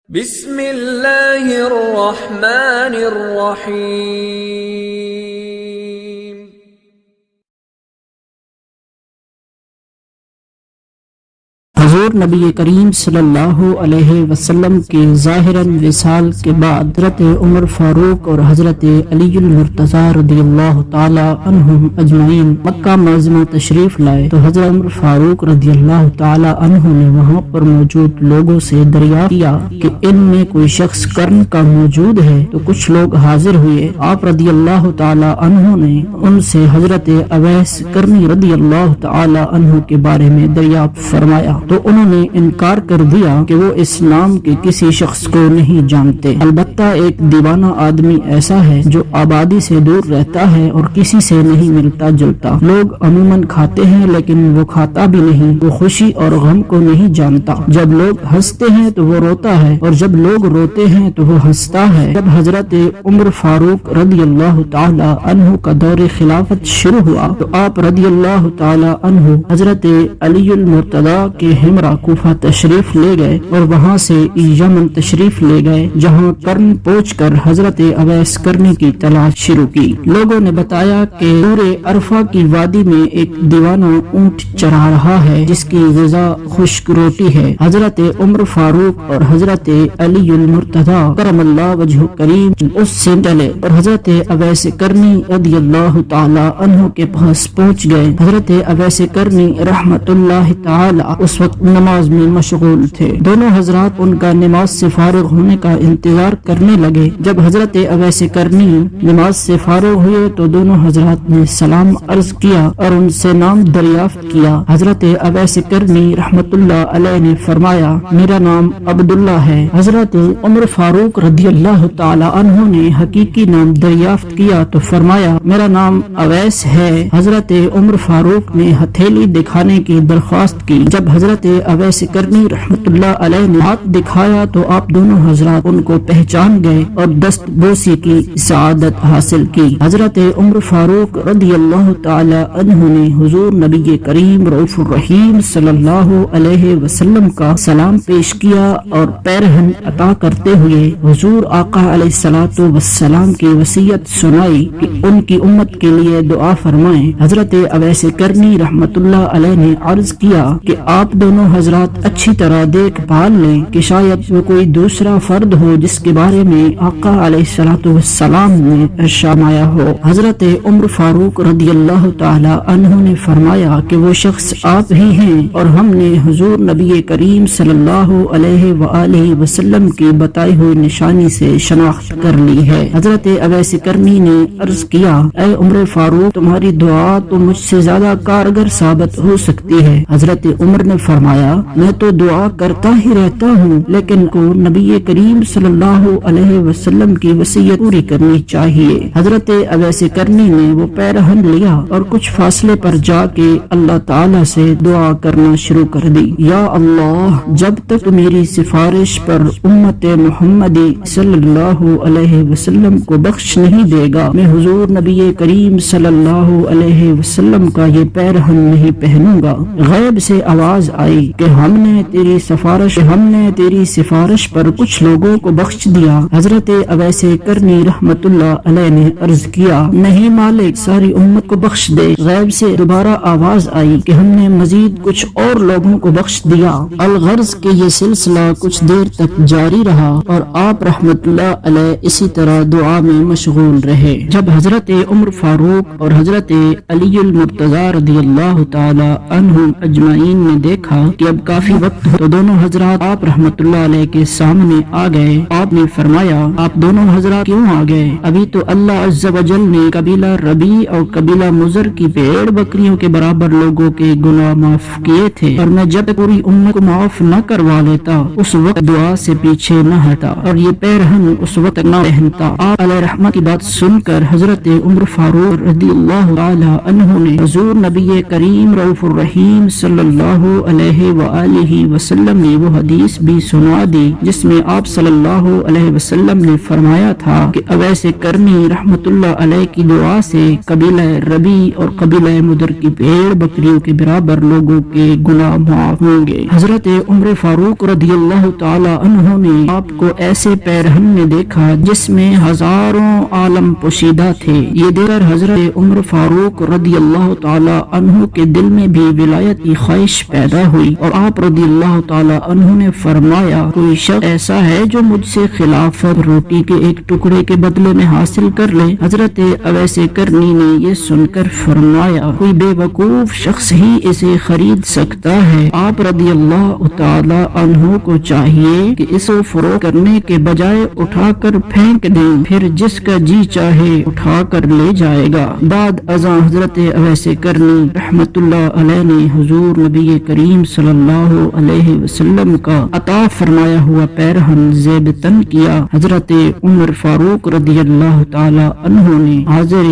بسم اللہ الرحمن الرحیم۔ حضور نبی کریم صلی اللہ علیہ وسلم کے ظاہراً وصال کے بعد حضرت عمر فاروق اور حضرت علی المرتضی رضی اللہ تعالی عنہم اجمعین مکہ معظمہ تشریف لائے تو حضرت عمر فاروق رضی اللہ تعالی عنہ نے وہاں پر موجود لوگوں سے دریافت کیا کہ ان میں کوئی شخص قرن کا موجود ہے، تو کچھ لوگ حاضر ہوئے۔ آپ رضی اللہ تعالی عنہ نے ان سے حضرت اویس قرنی رضی اللہ تعالی عنہ کے بارے میں دریافت فرمایا تو انہوں نے انکار کر دیا کہ وہ اس نام کے کسی شخص کو نہیں جانتے، البتہ ایک دیوانہ آدمی ایسا ہے جو آبادی سے دور رہتا ہے اور کسی سے نہیں ملتا جلتا۔ لوگ عموماً کھاتے ہیں لیکن وہ کھاتا بھی نہیں، وہ خوشی اور غم کو نہیں جانتا، جب لوگ ہنستے ہیں تو وہ روتا ہے اور جب لوگ روتے ہیں تو وہ ہنستا ہے۔ جب حضرت عمر فاروق رضی اللہ تعالی عنہ کا دور خلافت شروع ہوا تو آپ رضی اللہ تعالی عنہ حضرت علی المرتضی کے ہمراہ کوفہ تشریف لے گئے اور وہاں سے یمن تشریف لے گئے، جہاں قرن پہنچ کر حضرت اویس قرنی کی تلاش شروع کی۔ لوگوں نے بتایا کہ پورے عرفہ کی وادی میں ایک دیوانہ اونٹ چرا رہا ہے جس کی غذا خشک روٹی ہے۔ حضرت عمر فاروق اور حضرت علی المرتضی کرم اللہ وجہ کریم اس سے چلے اور حضرت اویس قرنی رضی اللہ تعالی عنہ کے پاس پہنچ گئے۔ حضرت اویس قرنی رحمت اللہ تعالی اس وقت نماز میں مشغول تھے۔ دونوں حضرات ان کا نماز سے فارغ ہونے کا انتظار کرنے لگے۔ جب حضرت اویس قرنی نماز سے فارغ ہوئے تو دونوں حضرات نے سلام عرض کیا اور ان سے نام دریافت کیا۔ حضرت اویس قرنی رحمت اللہ علیہ نے فرمایا، میرا نام عبداللہ ہے۔ حضرت عمر فاروق رضی اللہ تعالی عنہ نے حقیقی نام دریافت کیا تو فرمایا، میرا نام اویس ہے۔ حضرت عمر فاروق نے ہتھیلی دکھانے کی درخواست کی۔ جب حضرت اویس قرنی رحمت اللہ علیہ نے ہاتھ دکھایا تو آپ دونوں حضرات ان کو پہچان گئے اور دست بوسی کی سعادت حاصل کی۔ حضرت عمر فاروق رضی اللہ تعالی عنہ نے حضور نبی کریم رؤوف الرحیم صلی اللہ علیہ وسلم کا سلام پیش کیا اور پیرہن عطا کرتے ہوئے حضور آقا علیہ الصلوۃ والسلام کی وصیت سنائی کہ ان کی امت کے لیے دعا فرمائیں۔ حضرت اویس قرنی رحمت اللہ علیہ نے عرض کیا کہ آپ دونوں حضرات اچھی طرح دیکھ بھال لیں کہ شاید وہ کوئی دوسرا فرد ہو جس کے بارے میں آقا علیہ الصلوۃ والسلام نے ارشاد ہو۔ حضرت عمر فاروق رضی اللہ تعالی عنہ نے فرمایا کہ وہ شخص آپ ہی ہیں اور ہم نے حضور نبی کریم صلی اللہ علیہ وآلہ وسلم کی بتائی ہوئی نشانی سے شناخت کر لی ہے۔ حضرت اویس قرنی نے عرض کیا، اے عمر فاروق، تمہاری دعا تو مجھ سے زیادہ کارگر ثابت ہو سکتی ہے۔ حضرت عمر نے فرمایا، میں تو دعا کرتا ہی رہتا ہوں لیکن کو نبی کریم صلی اللہ علیہ وسلم کی وصیت پوری کرنی چاہیے۔ حضرت اویس قرنی نے وہ پیرہن لیا اور کچھ فاصلے پر جا کے اللہ تعالی سے دعا کرنا شروع کر دی، یا اللہ، جب تک میری سفارش پر امت محمدی صلی اللہ علیہ وسلم کو بخش نہیں دے گا، میں حضور نبی کریم صلی اللہ علیہ وسلم کا یہ پیرہن نہیں پہنوں گا۔ غیب سے آواز آئی کہ ہم نے تیری سفارش پر کچھ لوگوں کو بخش دیا۔ حضرت اویس قرنی رحمت اللہ علیہ نے عرض کیا، نہیں مالک، ساری امت کو بخش دے۔ غیب سے دوبارہ آواز آئی کہ ہم نے مزید کچھ اور لوگوں کو بخش دیا۔ الغرض کہ یہ سلسلہ کچھ دیر تک جاری رہا اور آپ رحمت اللہ علیہ اسی طرح دعا میں مشغول رہے۔ جب حضرت عمر فاروق اور حضرت علی المرتضی رضی اللہ تعالی عنہ اجمعین نے دیکھا کہ اب کافی وقت ہو تو دونوں حضرات آپ رحمت اللہ علیہ کے سامنے آ گئے۔ آپ نے فرمایا، آپ دونوں حضرات کیوں آ گئے؟ ابھی تو اللہ عز و جل نے قبیلہ ربیع اور قبیلہ مضر کی بھیڑ بکریوں کے برابر لوگوں کے گناہ معاف کیے تھے، اور میں جب پوری امت کو معاف نہ کروا لیتا اس وقت دعا سے پیچھے نہ ہٹا اور یہ پیرہن اس وقت نہ پہنتا۔ آپ علیہ رحمت کی بات سن کر حضرت عمر فاروق رضی اللہ تعالی عنہ نے حضور نبی کریم رؤوف الرحیم صلی اللہ علیہ علیہ وآلہ وسلم نے وہ حدیث بھی سنا دی جس میں آپ صلی اللہ علیہ وسلم نے فرمایا تھا کہ اویس کرنی رحمت اللہ علیہ کی دعا سے قبیلہ ربی اور قبیلہ مدر کی بھیڑ بکریوں کے برابر لوگوں کے گناہ معاف ہوں گے۔ حضرت عمر فاروق رضی اللہ تعالی عنہ نے آپ کو ایسے پیرہن میں دیکھا جس میں ہزاروں عالم پوشیدہ تھے۔ یہ دیکھ کر حضرت عمر فاروق رضی اللہ تعالی عنہ کے دل میں بھی ولایت کی خواہش پیدا ہوئی اور آپ رضی اللہ تعالی عنہ نے فرمایا کوئی شخص ایسا ہے جو مجھ سے خلافت روٹی کے ایک ٹکڑے کے بدلے میں حاصل کر لے۔ حضرت اویس کرنی نے یہ سن کر فرمایا کوئی بے وقوف شخص ہی اسے خرید سکتا ہے۔ آپ رضی اللہ تعالی عنہ کو چاہیے کہ اسے فروخت کرنے کے بجائے اٹھا کر پھینک دیں، پھر جس کا جی چاہے اٹھا کر لے جائے گا۔ بعد ازاں حضرت اویس کرنی رحمت اللہ علیہ نے حضور نبی کریم صلی اللہ علیہ وسلم کا عطا فرمایا ہوا پیرہن زیب تن کیا۔ حضرت عمر فاروق رضی اللہ تعالی عنہ نے حاضر